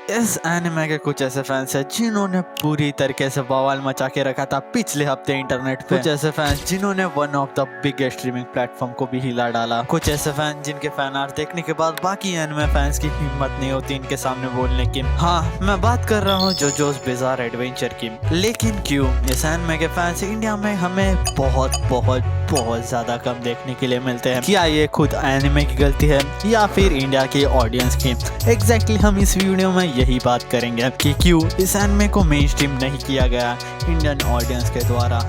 इस एनिमे के कुछ ऐसे फैंस हैं जिन्होंने पूरी तरीके से बवाल मचा के रखा था पिछले हफ्ते इंटरनेट पे। कुछ ऐसे फैंस जिन्होंने one of the biggest streaming platform को भी हिला डाला। कुछ ऐसे फैंस जिनके फैन आर्ट देखने के बाद बाकी एनिमे फैंस की हिम्मत नहीं होती इनके सामने बोलने की। हाँ, मैं बात कर रहा हूँ जोजोस बिज़ार एडवेंचर की। लेकिन क्यों इस एनिमे के फैंस इंडिया में हमें बहुत बहुत बहुत ज्यादा कम देखने के लिए मिलते हैं? क्या ये खुद एनिमे की गलती है या फिर इंडिया की ऑडियंस की? एग्जैक्टली हम इस वीडियो में यही बात करेंगे कि क्यों इस एनिमे को मेन स्ट्रीम नहीं किया गया इंडियन ऑडियंस के द्वारा।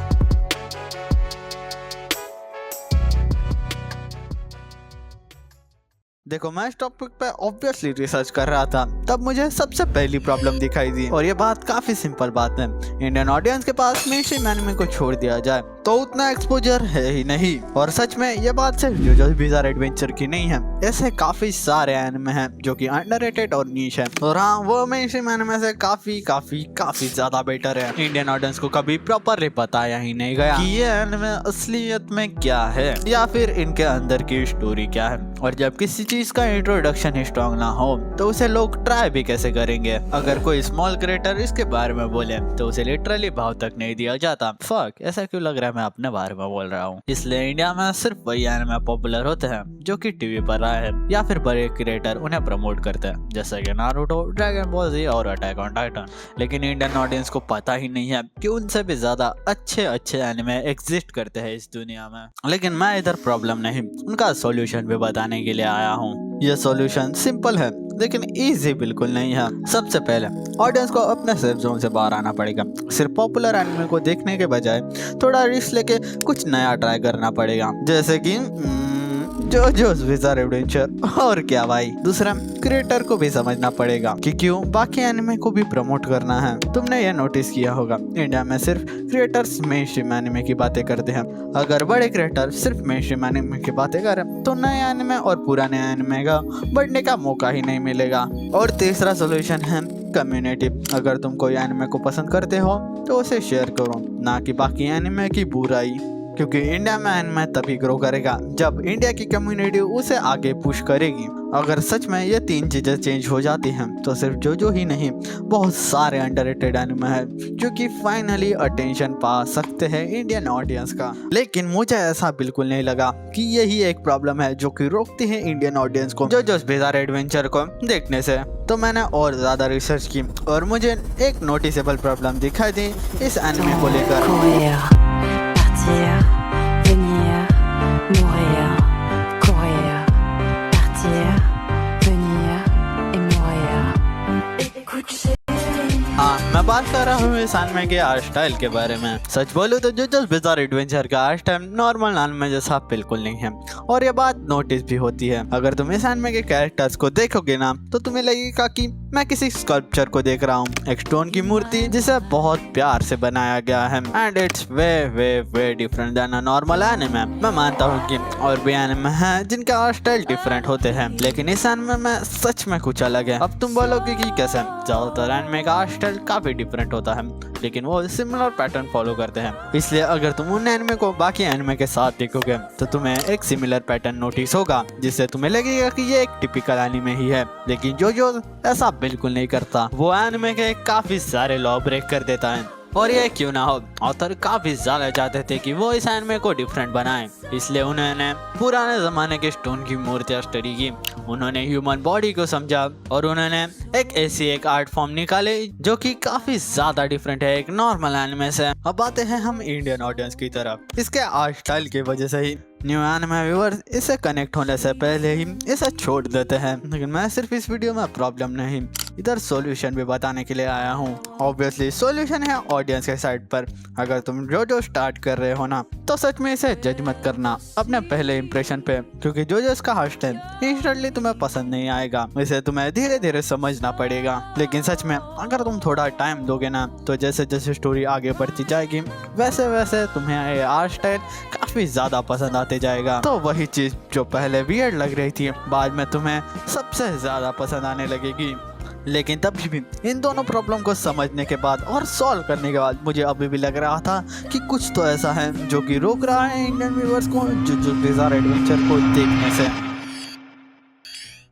देखो, मैं इस टॉपिक पे ऑब्वियसली रिसर्च कर रहा था, तब मुझे सबसे पहली प्रॉब्लम दिखाई दी। और ये बात काफी सिंपल बात है, इंडियन ऑडियंस के पास मेनस्ट्रीम एनिमे को छोड़ दिया जाए तो उतना एक्सपोजर है ही नहीं। और सच में ये बात सिर्फ जोजोस बिज़ार एडवेंचर की नहीं है, ऐसे काफी सारे एनिमे हैं जो कि अंडररेटेड और नीश है। और हाँ, वो मेनस्ट्रीम एनिमे से काफी काफी काफी ज्यादा बेटर है। इंडियन ऑडियंस को कभी प्रॉपरली बताया ही नहीं गया कि ये एनिमे असलियत में क्या है या फिर इनके अंदर की स्टोरी क्या है। और जब किसी चीज का इंट्रोडक्शन ही स्ट्रॉन्ग ना हो तो उसे लोग ट्राई भी कैसे करेंगे? अगर कोई स्मॉल क्रिएटर इसके बारे में बोले तो उसे लिटरली भाव तक नहीं दिया जाता। फक, ऐसा क्यों लग रहा है मैं अपने बारे में बोल रहा हूँ? इसलिए इंडिया में सिर्फ वही एनिमे पॉपुलर होते हैं जो कि टीवी पर आए हैं या फिर बड़े क्रिएटर उन्हें प्रमोट करते हैं, जैसे कि नारुतो, ड्रैगन बॉल जी और अटैक ऑन टाइटन। लेकिन इंडियन ऑडियंस को पता ही नहीं है कि उनसे भी ज्यादा अच्छे अच्छे एनिमे एग्जिस्ट करते हैं इस दुनिया में। लेकिन मैं इधर प्रॉब्लम नहीं, उनका सॉल्यूशन भी बताने के लिए आया हूँ। यह सॉल्यूशन सिंपल है लेकिन इजी बिल्कुल नहीं है। सबसे पहले ऑडियंस को अपने सेफ जोन से बाहर आना पड़ेगा। सिर्फ पॉपुलर एनिमे को देखने के बजाय थोड़ा रिस्क लेके कुछ नया ट्राई करना पड़ेगा, जैसे कि जोजोस बिज़ार एडवेंचर। और क्या भाई, दूसरा क्रिएटर को भी समझना पड़ेगा कि क्यों बाकी एनिमे को भी प्रमोट करना है। तुमने ये नोटिस किया होगा, इंडिया में सिर्फ क्रिएटर्स मेन स्ट्रीम एनिमे की बातें करते हैं। अगर बड़े क्रिएटर सिर्फ मेन स्ट्रीम एनिमे की बातें करें तो नए एनिमे और पुराने एनिमे का बढ़ने का मौका ही नहीं मिलेगा। और तीसरा सोल्यूशन है कम्युनिटी। अगर तुम कोई एनिमे को पसंद करते हो तो उसे शेयर करो, ना कि बाकी एनिमे की बुराई। क्योंकि इंडिया में एनिमे तभी ग्रो करेगा जब इंडिया की कम्युनिटी उसे आगे पुश करेगी। अगर सच में ये तीन चीजें चेंज हो जाती हैं तो सिर्फ जोजो ही नहीं, बहुत सारे अंडररेटेड एनिमे हैं जो कि फाइनली अटेंशन पा सकते हैं इंडियन ऑडियंस का। लेकिन मुझे ऐसा बिल्कुल नहीं लगा कि यही एक प्रॉब्लम है जो कि रोकती है इंडियन ऑडियंस को जोजोस बिज़ार एडवेंचर को देखने से। तो मैंने और ज्यादा रिसर्च की और मुझे एक नोटिसेबल प्रॉब्लम दिखाई दी इस एनिमे को लेकर। Venir, mourir, courir, partir, venir et mourir. Écoute, हाँ, मैं बात कर रहा हूँ इस एनिमे के आर्ट स्टाइल के बारे में। सच बोलूं तो जोजोस बिज़ार एडवेंचर का आर्ट स्टाइल नॉर्मल एनिमे जैसा बिल्कुल नहीं है। और ये बात नोटिस भी होती है। अगर तुम इस एनिमे के कैरेक्टर्स को देखोगे ना तो तुम्हें लगेगा कि मैं किसी स्कल्पचर को देख रहा हूँ, एक स्टोन की मूर्ति जिसे बहुत प्यार से बनाया गया है। And it's way way way different than a normal anime. मैं मानता हूँ कि और भी एनिमे हैं जिनके आर्ट स्टाइल डिफरेंट होते हैं, लेकिन इस एनिमे में सच में कुछ अलग है। अब तुम बोलोगे कि कैसे? ज्यादातर एनिमे का आर्ट स्टाइल काफी डिफरेंट होता है, लेकिन वो सिमिलर पैटर्न फॉलो करते हैं। इसलिए अगर तुम उन एनिमे को बाकी एनिमे के साथ देखोगे तो तुम्हें एक सिमिलर पैटर्न नोटिस होगा, जिससे तुम्हें लगेगा कि ये एक टिपिकल एनिमे ही है। लेकिन जोजो ऐसा बिल्कुल नहीं करता, वो एनिमे के काफी सारे लॉ ब्रेक कर देता है। और ये क्यों ना हो, ऑथर काफी ज्यादा चाहते थे कि वो इस एनिमे को डिफरेंट बनाएं, इसलिए उन्होंने पुराने जमाने के स्टोन की मूर्तियां स्टडी की, उन्होंने ह्यूमन बॉडी को समझा और उन्होंने एक आर्ट फॉर्म निकाले जो कि काफी ज्यादा डिफरेंट है एक नॉर्मल एनिमे से। अब आते हैं हम इंडियन ऑडियंस की तरफ। इसके आर्ट स्टाइल की वजह से ही न्यू एनिमे व्यूअर्स इसे कनेक्ट होने से पहले ही इसे छोड़ देते हैं। लेकिन मैं सिर्फ इस वीडियो में प्रॉब्लम नहीं, इधर सॉल्यूशन भी बताने के लिए आया हूँ। ऑब्वियसली सॉल्यूशन है ऑडियंस के साइड पर। अगर तुम जोजो स्टार्ट कर रहे हो ना तो सच में इसे जज मत करना अपने पहले इंप्रेशन पे, क्योंकि जोजो का हार्ट स्टाइल इंस्टेंटली तुम्हें पसंद नहीं आएगा, इसे तुम्हें धीरे धीरे समझना पड़ेगा। लेकिन सच में अगर तुम थोड़ा टाइम दोगे ना तो जैसे जैसे स्टोरी आगे बढ़ती जाएगी वैसे वैसे तुम्हें ये आर्ट स्टाइल काफी ज्यादा पसंद आते जाएगा। तो वही चीज जो पहले वियर्ड लग रही थी बाद में तुम्हें सबसे ज्यादा पसंद आने लगेगी। लेकिन तब भी इन दोनों प्रॉब्लम को समझने के बाद और सॉल्व करने के बाद मुझे अभी भी लग रहा था कि कुछ तो ऐसा है जो कि रोक रहा है इंडियन व्यूअर्स को जोजोस बिज़ार एडवेंचर को देखने से।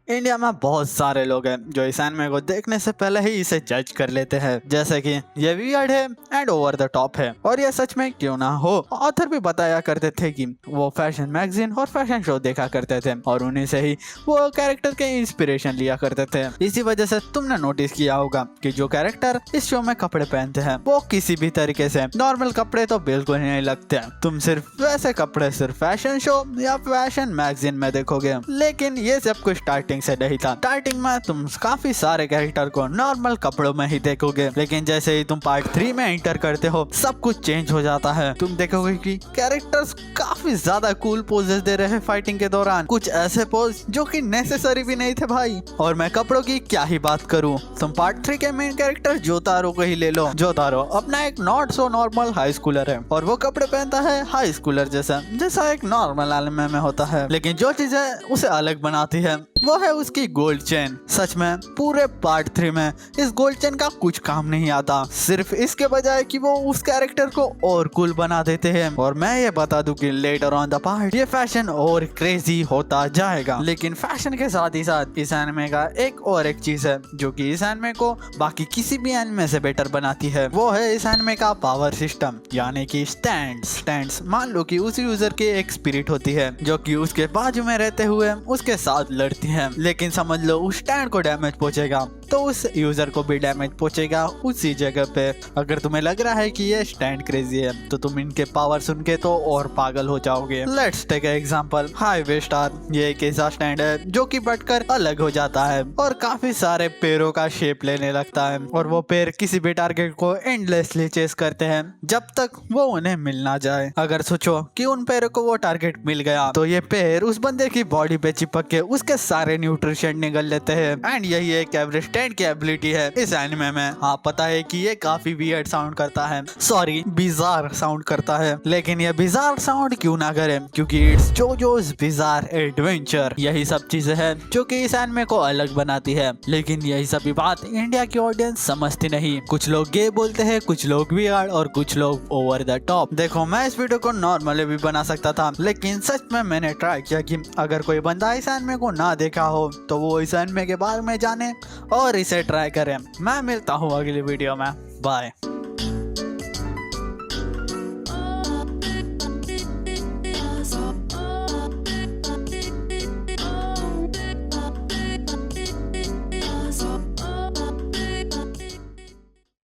इंडिया में बहुत सारे लोग हैं जो इस एनिमे को देखने से पहले ही इसे जज कर लेते हैं, जैसे कि ये वियर्ड है एंड ओवर द टॉप है। और ये सच में क्यों ना हो, ऑथर भी बताया करते थे कि वो फैशन मैगजीन और फैशन शो देखा करते थे और उन्हीं से ही वो कैरेक्टर के इंस्पिरेशन लिया करते थे। इसी वजह से तुमने नोटिस किया होगा कि जो कैरेक्टर इस शो में कपड़े पहनते हैं वो किसी भी तरीके से नॉर्मल कपड़े तो बिल्कुल नहीं लगते। तुम सिर्फ वैसे कपड़े सिर्फ फैशन शो या फैशन मैगजीन में देखोगे, लेकिन ये सब कुछ स्टार्टिंग से नहीं था। स्टार्टिंग में तुम काफी सारे कैरेक्टर को नॉर्मल कपड़ों में ही देखोगे, लेकिन जैसे ही तुम पार्ट 3 में एंटर करते हो सब कुछ चेंज हो जाता है। तुम देखोगे कि कैरेक्टर्स काफी ज्यादा कूल पोजेस दे रहे हैं फाइटिंग के दौरान, कुछ ऐसे पोज जो कि नेसेसरी भी नहीं थे भाई। और मैं कपड़ों की क्या ही बात करूं, तुम पार्ट 3 के मेन कैरेक्टर जोतारो को ही ले लो। जोतारो अपना एक not so normal high Schuler है और वो कपड़े पहनता है हाई स्कूलर जैसा एक नॉर्मल एनिमे में होता है, लेकिन जो चीजें उसे अलग बनाती है वो है उसकी गोल्ड चेन। सच में पूरे पार्ट 3 में इस गोल्ड चेन का कुछ काम नहीं आता, सिर्फ इसके बजाय कि वो उस कैरेक्टर को और कूल बना देते हैं। और मैं ये बता दूं कि लेटर ऑन द पार्ट ये फैशन और क्रेजी होता जाएगा। लेकिन फैशन के साथ ही साथ इस एनिमे का एक चीज है जो कि इस एनिमे को बाकी किसी भी एनिमे से बेटर बनाती है, वो है इस एनिमे का पावर सिस्टम, यानी कि स्टैंड्स। मान लो कि उस यूजर की एक स्पिरिट होती है जो कि उसके बाजू में रहते हुए उसके साथ लड़ती है, लेकिन समझ लो उस स्टैंड को डैमेज पहुंचेगा तो उस यूजर को भी डैमेज पहुंचेगा उसी जगह पे। अगर तुम्हें लग रहा है कि ये स्टैंड क्रेजी है तो तुम इनके पावर सुन के तो और पागल हो जाओगे। Let's take example highway star. ये एक ऐसा स्टैंड है जो कि बढ़कर अलग हो जाता है और काफी सारे पैरों का शेप लेने लगता है और वो पैर किसी भी टारगेट को एंडलेसली चेस करते हैं जब तक वो उन्हें मिल ना जाए। अगर सोचो कि उन पैरों को वो टारगेट मिल गया तो ये पैर उस बंदे की बॉडी पे चिपक के उसके सारे न्यूट्रिशन निगल लेते हैं। एंड यही एक एवरेज स्टैंड की एबिलिटी है इस एनिमे में। हाँ पता है कि ये काफी वियर्ड साउंड करता है, सॉरी बिजार साउंड करता है, लेकिन ये बिजार साउंड क्यों ना करे, क्योंकि इट्स जोजोस बिजार एडवेंचर। यही सब चीजें हैं जो कि इस एनिमे को अलग बनाती है, लेकिन यही सभी बात इंडिया की ऑडियंस समझती नहीं। कुछ लोग गे बोलते हैं, कुछ लोग वियर्ड और कुछ लोग ओवर द टॉप। देखो मैं इस वीडियो को नॉर्मली भी बना सकता था, लेकिन सच में मैंने ट्राई किया कि अगर कोई बंदा इस एनिमे को ना देखा हो तो वो इस एनिमे के बारे में जाने और इसे ट्राई करें। मैं मिलता हूँ अगली वीडियो में, बाय।